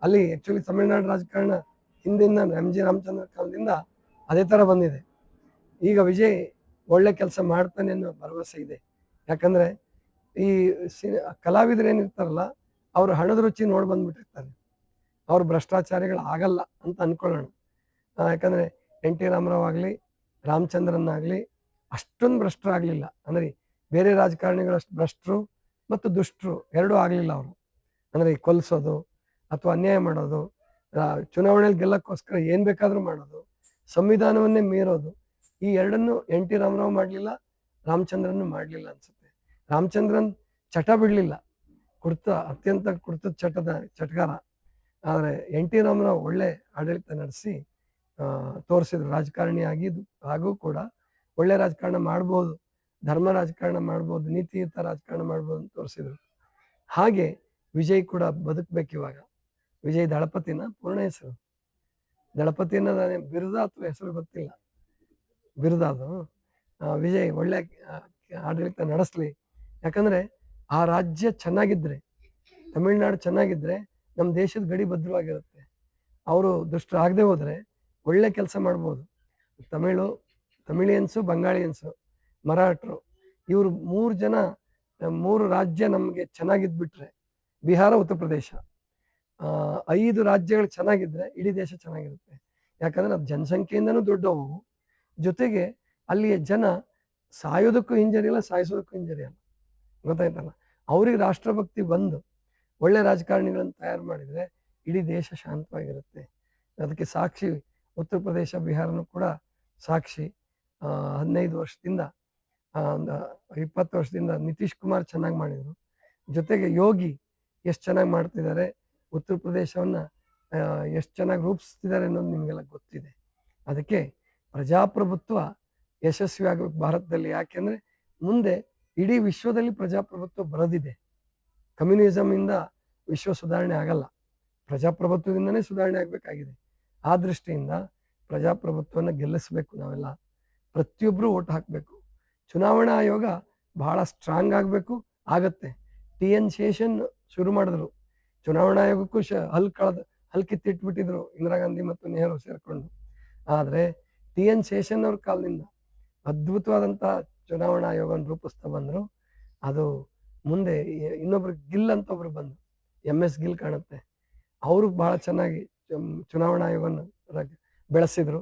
ಅಲ್ಲಿ ಆ್ಯಕ್ಚುಲಿ ತಮಿಳುನಾಡು ರಾಜಕಾರಣ ಹಿಂದಿಂದ MG ರಾಮಚಂದ್ರ ಕಾಲದಿಂದ ಅದೇ ಥರ ಬಂದಿದೆ. ಈಗ ವಿಜಯ್ ಒಳ್ಳೆ ಕೆಲಸ ಮಾಡ್ತಾನೆ ಅನ್ನೋ ಭರವಸೆ ಇದೆ. ಯಾಕಂದರೆ ಈ ಕಲಾವಿದರು ಏನಿರ್ತಾರಲ್ಲ, ಅವರು ಹಣದ ರುಚಿ ನೋಡಿ ಬಂದ್ಬಿಟ್ಟಿರ್ತಾರೆ. ಅವರು ಭ್ರಷ್ಟಾಚಾರಿಗಳು ಆಗಲ್ಲ ಅಂತ ಅಂದ್ಕೊಳ್ಳೋಣ. ಯಾಕಂದರೆ NT ರಾಮರಾವ್ ಆಗಲಿ, ರಾಮಚಂದ್ರನ್ ಆಗಲಿ ಅಷ್ಟೊಂದು ಭ್ರಷ್ಟರಾಗಲಿಲ್ಲ. ಅಂದರೆ ಬೇರೆ ರಾಜಕಾರಣಿಗಳಷ್ಟು ಭ್ರಷ್ಟರು ಮತ್ತು ದುಷ್ಟರು ಎರಡೂ ಆಗಲಿಲ್ಲ ಅವರು. ಅಂದರೆ ಕೊಲ್ಸೋದು ಅಥವಾ ಅನ್ಯಾಯ ಮಾಡೋದು, ಚುನಾವಣೆಯಲ್ಲಿ ಗೆಲ್ಲಕ್ಕೋಸ್ಕರ ಏನು ಬೇಕಾದರೂ ಮಾಡೋದು, ಸಂವಿಧಾನವನ್ನೇ ಮೀರೋದು, ಈ ಎರಡನ್ನು NT ರಾಮರಾವ್ ಮಾಡಲಿಲ್ಲ, ರಾಮಚಂದ್ರನ್ ಮಾಡಲಿಲ್ಲ ಅನ್ಸುತ್ತೆ. ರಾಮಚಂದ್ರನ್ ಚಟ ಬಿಡಲಿಲ್ಲ, ಅತ್ಯಂತ ಕುರ್ತದ ಚಟಗಾರ. ಆದರೆ NT ರಾಮರಾವ್ ಒಳ್ಳೆ ಆಡಳಿತ ನಡೆಸಿ ತೋರಿಸಿದ್ರು. ರಾಜಕಾರಣಿ ಆಗಿದ್ದು ಹಾಗೂ ಕೂಡ ಒಳ್ಳೆ ರಾಜಕಾರಣ ಮಾಡ್ಬೋದು, ಧರ್ಮ ರಾಜಕಾರಣ ಮಾಡ್ಬೋದು, ನೀತಿಯುತ ರಾಜಕಾರಣ ಮಾಡ್ಬೋದು ಅಂತ ತೋರಿಸಿದ್ರು. ಹಾಗೆ ವಿಜಯ್ ಕೂಡ ಬದುಕಬೇಕು ಇವಾಗ. ವಿಜಯ್ ದಳಪತಿನ ಪೂರ್ಣ ಹೆಸರು ದಳಪತಿ ಅನ್ನೋದೇ ಬಿರುದ ಅಥವಾ ಹೆಸರು ಗೊತ್ತಿಲ್ಲ, ಬಿರುದ ಅದು. ವಿಜಯ್ ಒಳ್ಳೆ ಆಡಳಿತ ನಡೆಸಲಿ. ಯಾಕಂದರೆ ಆ ರಾಜ್ಯ ಚೆನ್ನಾಗಿದ್ರೆ, ತಮಿಳ್ನಾಡು ಚೆನ್ನಾಗಿದ್ರೆ ನಮ್ಮ ದೇಶದ ಗಡಿ ಭದ್ರವಾಗಿರುತ್ತೆ. ಅವರು ದುಷ್ಟರಾಗದೆ ಹೋದರೆ ಒಳ್ಳೆ ಕೆಲಸ ಮಾಡ್ಬೋದು. ತಮಿಳಿಯನ್ಸು, ಬಂಗಾಳಿಯನ್ಸು, ಮರಾಠರು ಇವರು 3 ಜನ 3 ರಾಜ್ಯ ನಮಗೆ ಚೆನ್ನಾಗಿದ್ಬಿಟ್ರೆ, ಬಿಹಾರ, ಉತ್ತರ ಪ್ರದೇಶ 5 ರಾಜ್ಯಗಳು ಚೆನ್ನಾಗಿದ್ರೆ ಇಡೀ ದೇಶ ಚೆನ್ನಾಗಿರುತ್ತೆ. ಯಾಕಂದ್ರೆ ಅದು ಜನಸಂಖ್ಯೆಯಿಂದನೂ ದೊಡ್ಡವು, ಜೊತೆಗೆ ಅಲ್ಲಿಯ ಜನ ಸಾಯೋದಕ್ಕೂ ಹಿಂಜರಿಯಲ್ಲ, ಸಾಯಿಸೋದಕ್ಕೂ ಹಿಂಜರಿಯಲ್ಲ. ಗೊತ್ತಾಯ್ತಲ್ಲ? ಅವ್ರಿಗೆ ರಾಷ್ಟ್ರಭಕ್ತಿ ಬಂದು ಒಳ್ಳೆ ರಾಜಕಾರಣಿಗಳನ್ನು ತಯಾರು ಮಾಡಿದರೆ ಇಡೀ ದೇಶ ಶಾಂತವಾಗಿರುತ್ತೆ. ಅದಕ್ಕೆ ಸಾಕ್ಷಿ ಉತ್ತರ ಪ್ರದೇಶ, ಬಿಹಾರನೂ ಕೂಡ ಸಾಕ್ಷಿ. 15 ವರ್ಷದಿಂದ ಒಂದು 20 ವರ್ಷದಿಂದ ನಿತೀಶ್ ಕುಮಾರ್ ಚೆನ್ನಾಗಿ ಮಾಡಿದರು. ಜೊತೆಗೆ ಯೋಗಿ ಎಷ್ಟು ಚೆನ್ನಾಗಿ ಮಾಡ್ತಿದ್ದಾರೆ, ಉತ್ತರ ಪ್ರದೇಶವನ್ನು ಎಷ್ಟು ಚೆನ್ನಾಗಿ ರೂಪಿಸ್ತಿದ್ದಾರೆ ಅನ್ನೋದು ನಿಮಗೆಲ್ಲ ಗೊತ್ತಿದೆ. ಅದಕ್ಕೆ ಪ್ರಜಾಪ್ರಭುತ್ವ ಯಶಸ್ವಿ ಆಗಬೇಕು ಭಾರತದಲ್ಲಿ. ಯಾಕೆಂದರೆ ಮುಂದೆ ಇಡೀ ವಿಶ್ವದಲ್ಲಿ ಪ್ರಜಾಪ್ರಭುತ್ವ ಬರೋದಿದೆ. ಕಮ್ಯುನಿಸಮಿಂದ ವಿಶ್ವ ಸುಧಾರಣೆ ಆಗಲ್ಲ, ಪ್ರಜಾಪ್ರಭುತ್ವದಿಂದನೇ ಸುಧಾರಣೆ ಆಗಬೇಕಾಗಿದೆ. ಆ ದೃಷ್ಟಿಯಿಂದ ಪ್ರಜಾಪ್ರಭುತ್ವವನ್ನು ಗೆಲ್ಲಿಸಬೇಕು. ನಾವೆಲ್ಲ ಪ್ರತಿಯೊಬ್ಬರು ಓಟ್ ಹಾಕಬೇಕು. ಚುನಾವಣಾ ಆಯೋಗ ಬಹಳ ಸ್ಟ್ರಾಂಗ್ ಆಗಬೇಕು. ಆಗತ್ತೆ. TN ಶೇಷನ್ ಶುರು ಮಾಡಿದ್ರು. ಚುನಾವಣಾ ಆಯೋಗಕ್ಕೂ ಹಲ್ ಕಿತ್ತಿಟ್ಬಿಟ್ಟಿದ್ರು ಇಂದಿರಾ ಗಾಂಧಿ ಮತ್ತು ನೆಹರು ಸೇರಿಕೊಂಡು. ಆದರೆ TN ಶೇಷನ್ ಅವ್ರ ಕಾಲದಿಂದ ಅದ್ಭುತವಾದಂಥ ಚುನಾವಣಾ ಆಯೋಗವನ್ನು ರೂಪಿಸ್ತಾ ಬಂದರು. ಅದು ಮುಂದೆ ಇನ್ನೊಬ್ರು ಗಿಲ್ ಅಂತ ಒಬ್ರು ಬಂದರು, MS ಗಿಲ್ ಕಾಣುತ್ತೆ. ಅವರು ಬಹಳ ಚೆನ್ನಾಗಿ ಚುನಾವಣಾ ಆಯೋಗವನ್ನು ಬೆಳೆಸಿದ್ರು.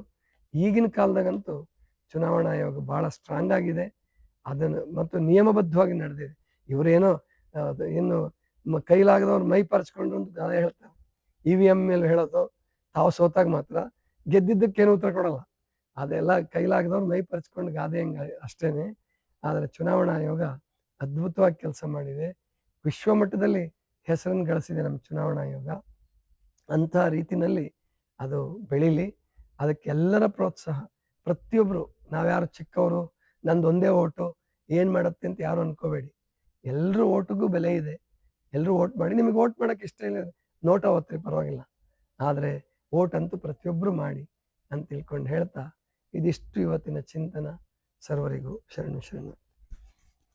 ಈಗಿನ ಕಾಲದಾಗಂತೂ ಚುನಾವಣಾ ಆಯೋಗ ಬಹಳ ಸ್ಟ್ರಾಂಗ್ ಆಗಿದೆ. ಅದನ್ನು ಮತ್ತು ನಿಯಮಬದ್ಧವಾಗಿ ನಡೆದಿದೆ. ಇವರೇನೋ ಏನು ಕೈಲಾಗದವ್ರು ಮೈ ಪರ್ಚ್ಕೊಂಡು ಅಂತ ಗಾದೆ ಹೇಳ್ತಾರೆ. EVM ಮೇಲೆ ಹೇಳೋದು, ತಾವು ಸೋತಾಗ ಮಾತ್ರ, ಗೆದ್ದಿದ್ದಕ್ಕೇನು ಉತ್ತರ ಕೊಡಲ್ಲ. ಅದೆಲ್ಲ ಕೈಲಾಗದವ್ರು ಮೈ ಪರ್ಚ್ಕೊಂಡು ಗಾದೆ ಹೆಂಗೆ ಅಷ್ಟೇನೆ. ಆದರೆ ಚುನಾವಣಾ ಆಯೋಗ ಅದ್ಭುತವಾಗಿ ಕೆಲಸ ಮಾಡಿದೆ. ವಿಶ್ವ ಮಟ್ಟದಲ್ಲಿ ಹೆಸರನ್ನು ಗಳಿಸಿದೆ ನಮ್ಮ ಚುನಾವಣಾ ಆಯೋಗ. ಅಂಥ ರೀತಿಯಲ್ಲಿ ಅದು ಬೆಳೀಲಿ. ಅದಕ್ಕೆಲ್ಲರ ಪ್ರೋತ್ಸಾಹ. ಪ್ರತಿಯೊಬ್ಬರು, ನಾವ್ಯಾರು ಚಿಕ್ಕವರು, ನಂದೊಂದೇ ಓಟು ಏನು ಮಾಡುತ್ತೆ ಅಂತ ಯಾರು ಅನ್ಕೋಬೇಡಿ. ಎಲ್ಲರೂ ಓಟಿಗೂ ಬೆಲೆ ಇದೆ. ಎಲ್ಲರೂ ಓಟ್ ಮಾಡಿ. ನಿಮಗೆ ಓಟ್ ಮಾಡೋಕ್ಕೆ ಇಷ್ಟ ಇಲ್ಲ, ನೋಟ ಓದ್ರಿ, ಪರವಾಗಿಲ್ಲ. ಆದರೆ ಓಟ್ ಅಂತೂ ಪ್ರತಿಯೊಬ್ಬರು ಮಾಡಿ ಅಂತ ತಿಳ್ಕೊಂಡು ಹೇಳ್ತಾ, ಇದಿಷ್ಟು ಇವತ್ತಿನ ಚಿಂತನ. ಸರ್ವರಿಗೂ ಶರಣು ಶರಣು.